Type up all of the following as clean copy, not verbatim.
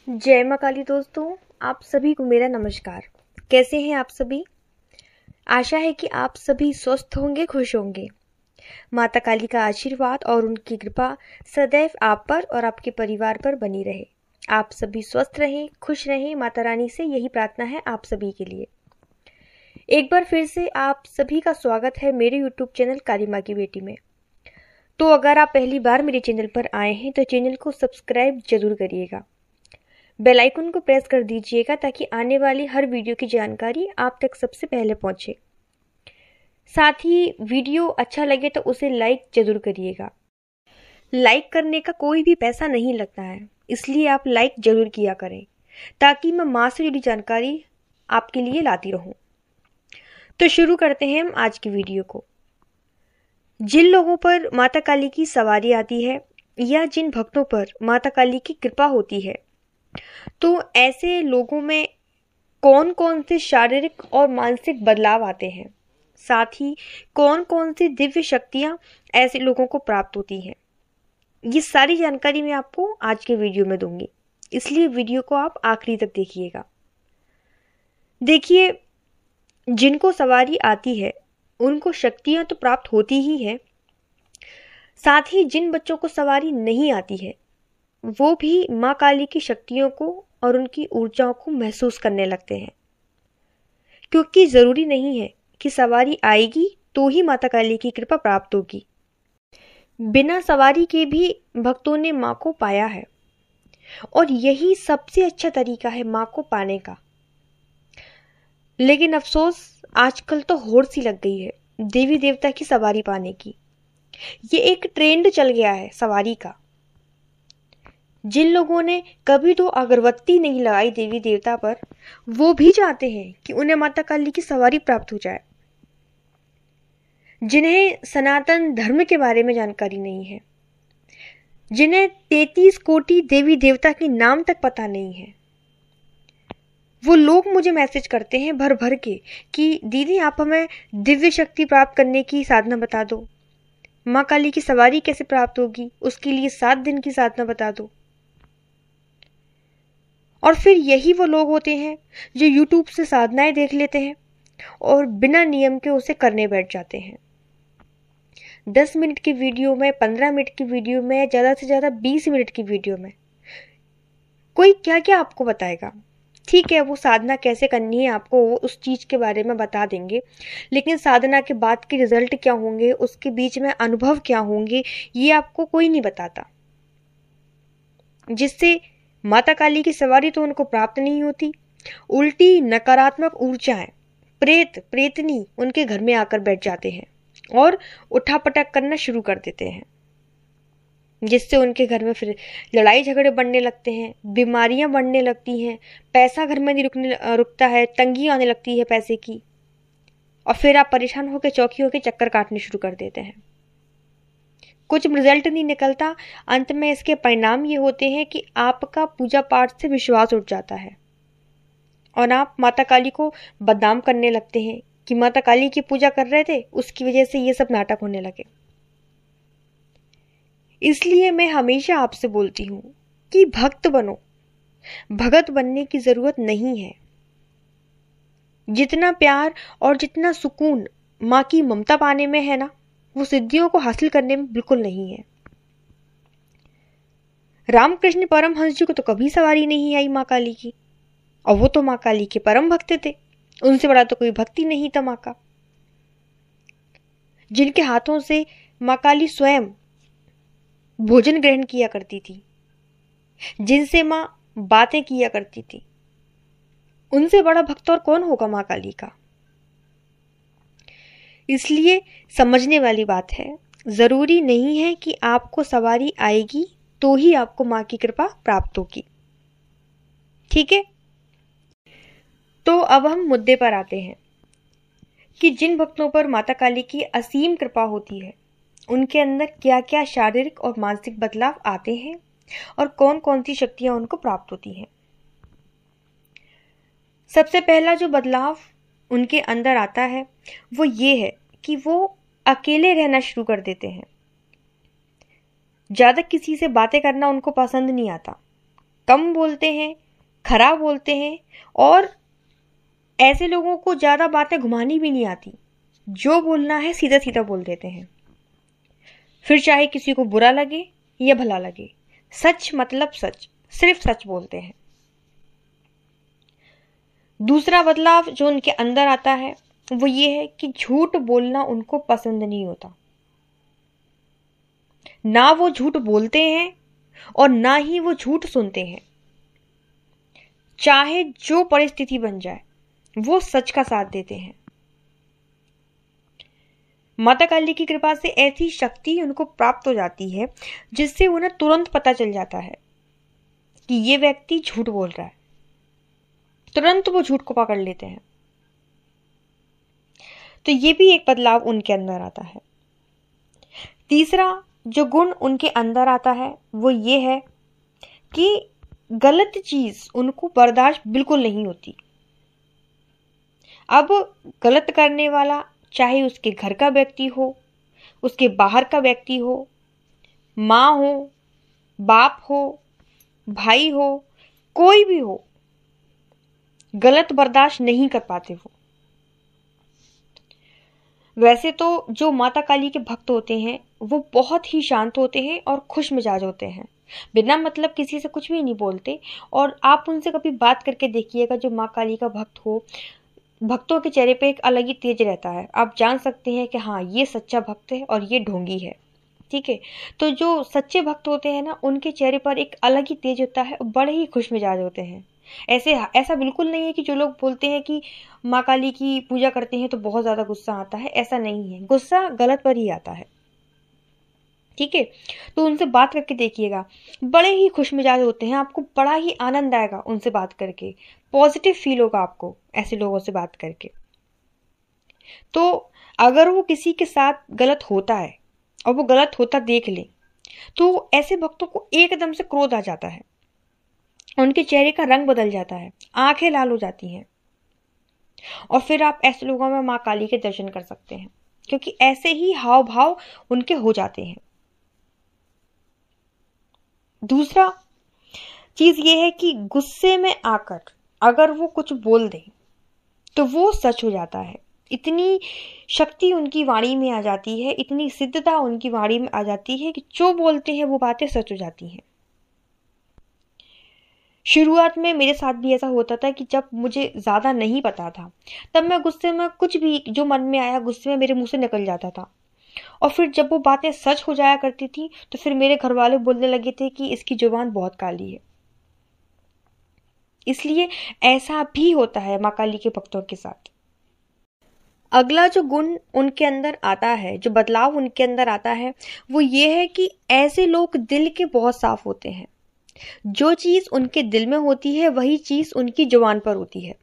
जय माँ काली दोस्तों, आप सभी को मेरा नमस्कार। कैसे हैं आप सभी? आशा है कि आप सभी स्वस्थ होंगे, खुश होंगे। माता काली का आशीर्वाद और उनकी कृपा सदैव आप पर और आपके परिवार पर बनी रहे। आप सभी स्वस्थ रहें, खुश रहें। माता रानी से यही प्रार्थना है आप सभी के लिए। एक बार फिर से आप सभी का स्वागत है मेरे YouTube चैनल काली माँ की बेटी में। तो अगर आप पहली बार मेरे चैनल पर आए हैं तो चैनल को सब्सक्राइब जरूर करिएगा। बेल आइकन को प्रेस कर दीजिएगा ताकि आने वाली हर वीडियो की जानकारी आप तक सबसे पहले पहुंचे। साथ ही वीडियो अच्छा लगे तो उसे लाइक जरूर करिएगा। लाइक करने का कोई भी पैसा नहीं लगता है, इसलिए आप लाइक जरूर किया करें ताकि मैं माँ से जुड़ी जानकारी आपके लिए लाती रहूं। तो शुरू करते हैं हम आज की वीडियो को। जिन लोगों पर माता काली की सवारी आती है या जिन भक्तों पर माता काली की कृपा होती है, तो ऐसे लोगों में कौन कौन से शारीरिक और मानसिक बदलाव आते हैं, साथ ही कौन कौन सी दिव्य शक्तियां ऐसे लोगों को प्राप्त होती हैं, ये सारी जानकारी मैं आपको आज के वीडियो में दूंगी। इसलिए वीडियो को आप आखिरी तक देखिएगा। देखिए, जिनको सवारी आती है उनको शक्तियां तो प्राप्त होती ही है, साथ ही जिन बच्चों को सवारी नहीं आती है वो भी माँ काली की शक्तियों को और उनकी ऊर्जाओं को महसूस करने लगते हैं, क्योंकि जरूरी नहीं है कि सवारी आएगी तो ही माता काली की कृपा प्राप्त होगी। बिना सवारी के भी भक्तों ने माँ को पाया है और यही सबसे अच्छा तरीका है माँ को पाने का। लेकिन अफसोस, आजकल तो होड़ सी लग गई है देवी देवता की सवारी पाने की। ये एक ट्रेंड चल गया है सवारी का। जिन लोगों ने कभी तो अगरबत्ती नहीं लगाई देवी देवता पर, वो भी चाहते हैं कि उन्हें माता काली की सवारी प्राप्त हो जाए। जिन्हें सनातन धर्म के बारे में जानकारी नहीं है, जिन्हें 33 कोटि देवी देवता के नाम तक पता नहीं है, वो लोग मुझे मैसेज करते हैं भर भर के कि दीदी आप हमें दिव्य शक्ति प्राप्त करने की साधना बता दो, माँ काली की सवारी कैसे प्राप्त होगी, उसके लिए 7 दिन की साधना बता दो। और फिर यही वो लोग होते हैं जो YouTube से साधनाएं देख लेते हैं और बिना नियम के उसे करने बैठ जाते हैं। 10 मिनट की वीडियो में, 15 मिनट की वीडियो में, ज़्यादा से ज़्यादा 20 मिनट की वीडियो में कोई क्या क्या आपको बताएगा। ठीक है, वो साधना कैसे करनी है आपको वो उस चीज़ के बारे में बता देंगे, लेकिन साधना के बाद के रिजल्ट क्या होंगे, उसके बीच में अनुभव क्या होंगे, ये आपको कोई नहीं बताता। जिससे माता काली की सवारी तो उनको प्राप्त नहीं होती, उल्टी नकारात्मक ऊर्जाएं, प्रेत प्रेतनी उनके घर में आकर बैठ जाते हैं और उठापटक करना शुरू कर देते हैं, जिससे उनके घर में फिर लड़ाई झगड़े बढ़ने लगते हैं, बीमारियां बढ़ने लगती हैं, पैसा घर में नहीं रुकता है, तंगी आने लगती है पैसे की, और फिर आप परेशान होकर चौकी होकर चक्कर काटने शुरू कर देते हैं। कुछ रिजल्ट नहीं निकलता। अंत में इसके परिणाम ये होते हैं कि आपका पूजा पाठ से विश्वास उठ जाता है और आप माता काली को बदनाम करने लगते हैं कि माता काली की पूजा कर रहे थे, उसकी वजह से ये सब नाटक होने लगे। इसलिए मैं हमेशा आपसे बोलती हूं कि भक्त बनो, भगत बनने की जरूरत नहीं है। जितना प्यार और जितना सुकून माँ की ममता पाने में है ना, वो सिद्धियों को हासिल करने में बिल्कुल नहीं है। रामकृष्ण परमहंस जी को तो कभी सवारी नहीं आई माँ काली की, और वो तो माँ काली के परम भक्त थे, उनसे बड़ा तो कोई भक्ति नहीं था माँ का। जिनके हाथों से माँ काली स्वयं भोजन ग्रहण किया करती थी, जिनसे माँ बातें किया करती थी, उनसे बड़ा भक्त और कौन होगा माँ काली का। इसलिए समझने वाली बात है, जरूरी नहीं है कि आपको सवारी आएगी तो ही आपको माँ की कृपा प्राप्त होगी। ठीक है, तो अब हम मुद्दे पर आते हैं कि जिन भक्तों पर माता काली की असीम कृपा होती है उनके अंदर क्या क्या शारीरिक और मानसिक बदलाव आते हैं और कौन कौन सी शक्तियां उनको प्राप्त होती हैं। सबसे पहला जो बदलाव उनके अंदर आता है वो ये है कि वो अकेले रहना शुरू कर देते हैं। ज्यादा किसी से बातें करना उनको पसंद नहीं आता। कम बोलते हैं, खराब बोलते हैं और ऐसे लोगों को ज़्यादा बातें घुमानी भी नहीं आती। जो बोलना है सीधा सीधा बोल देते हैं, फिर चाहे किसी को बुरा लगे या भला लगे। सच मतलब सच, सिर्फ सच बोलते हैं। दूसरा बदलाव जो उनके अंदर आता है वो ये है कि झूठ बोलना उनको पसंद नहीं होता। ना वो झूठ बोलते हैं और ना ही वो झूठ सुनते हैं। चाहे जो परिस्थिति बन जाए वो सच का साथ देते हैं। माता काली की कृपा से ऐसी शक्ति उनको प्राप्त हो जाती है जिससे उन्हें तुरंत पता चल जाता है कि ये व्यक्ति झूठ बोल रहा है। तुरंत वो झूठ को पकड़ लेते हैं। तो ये भी एक बदलाव उनके अंदर आता है। तीसरा जो गुण उनके अंदर आता है वो ये है कि गलत चीज उनको बर्दाश्त बिल्कुल नहीं होती। अब गलत करने वाला चाहे उसके घर का व्यक्ति हो, उसके बाहर का व्यक्ति हो, माँ हो, बाप हो, भाई हो, कोई भी हो, गलत बर्दाश्त नहीं कर पाते वो। वैसे तो जो माता काली के भक्त होते हैं वो बहुत ही शांत होते हैं और खुश मिजाज होते हैं, बिना मतलब किसी से कुछ भी नहीं बोलते। और आप उनसे कभी बात करके देखिएगा, जो माँ काली का भक्त हो, भक्तों के चेहरे पे एक अलग ही तेज रहता है। आप जान सकते हैं कि हाँ ये सच्चा भक्त है और ये ढोंगी है। ठीक है, तो जो सच्चे भक्त होते हैं ना, उनके चेहरे पर एक अलग ही तेज होता है, बड़े ही खुश मिजाज होते हैं। ऐसा बिल्कुल नहीं है कि जो लोग बोलते हैं कि माँ काली की पूजा करते हैं तो बहुत ज्यादा गुस्सा आता है, ऐसा नहीं है। गुस्सा गलत पर ही आता है। ठीक है, तो उनसे बात करके देखिएगा, बड़े ही खुश मिजाज होते हैं। आपको बड़ा ही आनंद आएगा उनसे बात करके, पॉजिटिव फील होगा आपको ऐसे लोगों से बात करके। तो अगर वो किसी के साथ गलत होता है और वो गलत होता देख ले तो ऐसे भक्तों को एकदम से क्रोध आ जाता है, उनके चेहरे का रंग बदल जाता है, आंखें लाल हो जाती हैं। और फिर आप ऐसे लोगों में माँ काली के दर्शन कर सकते हैं, क्योंकि ऐसे ही हाव भाव उनके हो जाते हैं। दूसरा चीज ये है कि गुस्से में आकर अगर वो कुछ बोल दे तो वो सच हो जाता है। इतनी शक्ति उनकी वाणी में आ जाती है, इतनी सिद्धता उनकी वाणी में आ जाती है कि जो बोलते हैं वो बातें सच हो जाती हैं। शुरुआत में मेरे साथ भी ऐसा होता था कि जब मुझे ज्यादा नहीं पता था तब मैं गुस्से में कुछ भी जो मन में आया गुस्से में मेरे मुंह से निकल जाता था। और फिर जब वो बातें सच हो जाया करती थी तो फिर मेरे घर वाले बोलने लगे थे कि इसकी जुबान बहुत काली है। इसलिए ऐसा भी होता है माँ काली के भक्तों के साथ। अगला जो गुण उनके अंदर आता है, जो बदलाव उनके अंदर आता है, वो ये है कि ऐसे लोग दिल के बहुत साफ होते हैं। जो चीज उनके दिल में होती है वही चीज उनकी जुबान पर होती है।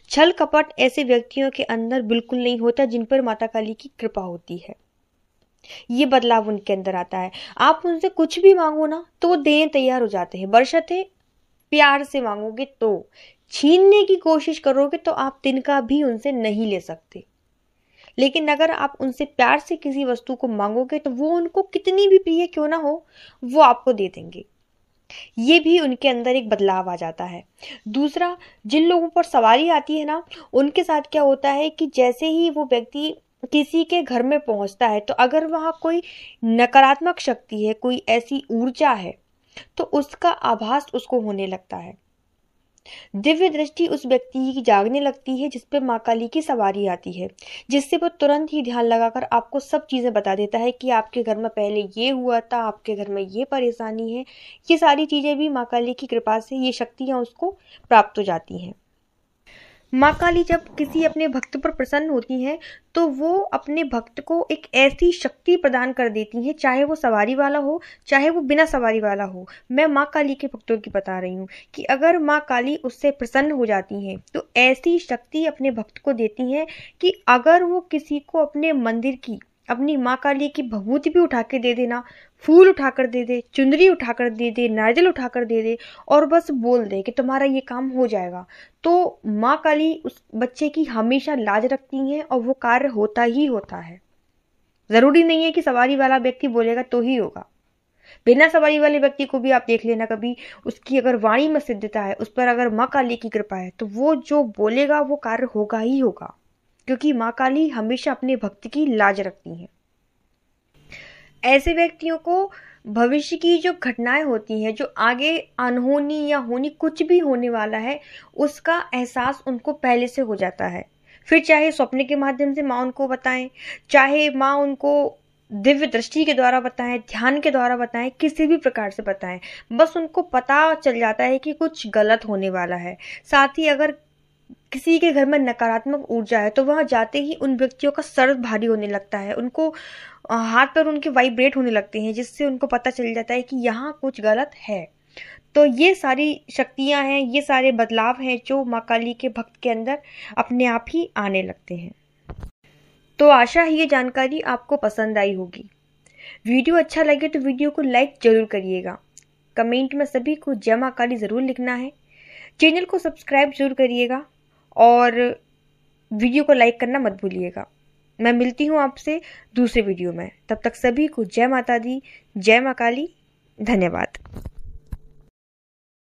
छल कपट ऐसे व्यक्तियों के अंदर बिल्कुल नहीं होता जिन पर माता काली की कृपा होती है। ये बदलाव उनके अंदर आता है। आप उनसे कुछ भी मांगो ना तो वो देने तैयार हो जाते हैं, बशर्ते प्यार से मांगोगे। तो छीनने की कोशिश करोगे तो आप तिनका भी उनसे नहीं ले सकते। लेकिन अगर आप उनसे प्यार से किसी वस्तु को मांगोगे तो वो उनको कितनी भी प्रिय क्यों ना हो वो आपको दे देंगे। ये भी उनके अंदर एक बदलाव आ जाता है। दूसरा, जिन लोगों पर सवारी आती है ना, उनके साथ क्या होता है कि जैसे ही वो व्यक्ति किसी के घर में पहुंचता है तो अगर वहां कोई नकारात्मक शक्ति है, कोई ऐसी ऊर्जा है, तो उसका आभास उसको होने लगता है। दिव्य दृष्टि उस व्यक्ति की जागने लगती है जिस पे माँ काली की सवारी आती है, जिससे वो तुरंत ही ध्यान लगाकर आपको सब चीजें बता देता है कि आपके घर में पहले ये हुआ था, आपके घर में ये परेशानी है। ये सारी चीजें भी माँ काली की कृपा से ये शक्तियां उसको प्राप्त हो जाती हैं। माँ काली जब किसी अपने भक्त पर प्रसन्न होती हैं तो वो अपने भक्त को एक ऐसी शक्ति प्रदान कर देती हैं, चाहे वो सवारी वाला हो चाहे वो बिना सवारी वाला हो। मैं माँ काली के भक्तों की बता रही हूँ कि अगर माँ काली उससे प्रसन्न हो जाती हैं तो ऐसी शक्ति अपने भक्त को देती हैं कि अगर वो किसी को अपने मंदिर की, अपनी माँ काली की भभूति भी उठा के दे देना, फूल उठाकर दे दे, चुंदरी उठाकर दे दे, नारियल उठाकर दे दे और बस बोल दे कि तुम्हारा ये काम हो जाएगा, तो माँ काली उस बच्चे की हमेशा लाज रखती हैं और वो कार्य होता ही होता है। जरूरी नहीं है कि सवारी वाला व्यक्ति बोलेगा तो ही होगा। बिना सवारी वाले व्यक्ति को भी आप देख लेना कभी, उसकी अगर वाणी में सिद्धता है, उस पर अगर माँ काली की कृपा है, तो वो जो बोलेगा वो कार्य होगा ही होगा, क्योंकि माँ काली हमेशा अपने भक्त की लाज रखती हैं। ऐसे व्यक्तियों को भविष्य की जो घटनाएं होती हैं, जो आगे अनहोनी या होनी कुछ भी होने वाला है, उसका एहसास उनको पहले से हो जाता है। फिर चाहे स्वप्न के माध्यम से माँ उनको बताएं, चाहे माँ उनको दिव्य दृष्टि के द्वारा बताएं, ध्यान के द्वारा बताएं, किसी भी प्रकार से बताएं, बस उनको पता चल जाता है कि कुछ गलत होने वाला है। साथ ही अगर किसी के घर में नकारात्मक ऊर्जा है, तो वहां जाते ही उन व्यक्तियों का सर भारी होने लगता है, उनको हाथ पैर उनके वाइब्रेट होने लगते हैं, जिससे उनको पता चल जाता है कि यहाँ कुछ गलत है। तो ये सारी शक्तियां हैं, ये सारे बदलाव हैं जो माँ काली के भक्त के अंदर अपने आप ही आने लगते हैं। तो आशा है ये जानकारी आपको पसंद आई होगी। वीडियो अच्छा लगे तो वीडियो को लाइक जरूर करिएगा। कमेंट में सभी को जय माँ काली जरूर लिखना है। चैनल को सब्सक्राइब जरूर करिएगा और वीडियो को लाइक करना मत भूलिएगा। मैं मिलती हूँ आपसे दूसरे वीडियो में। तब तक सभी को जय माता दी, जय माँ काली। धन्यवाद।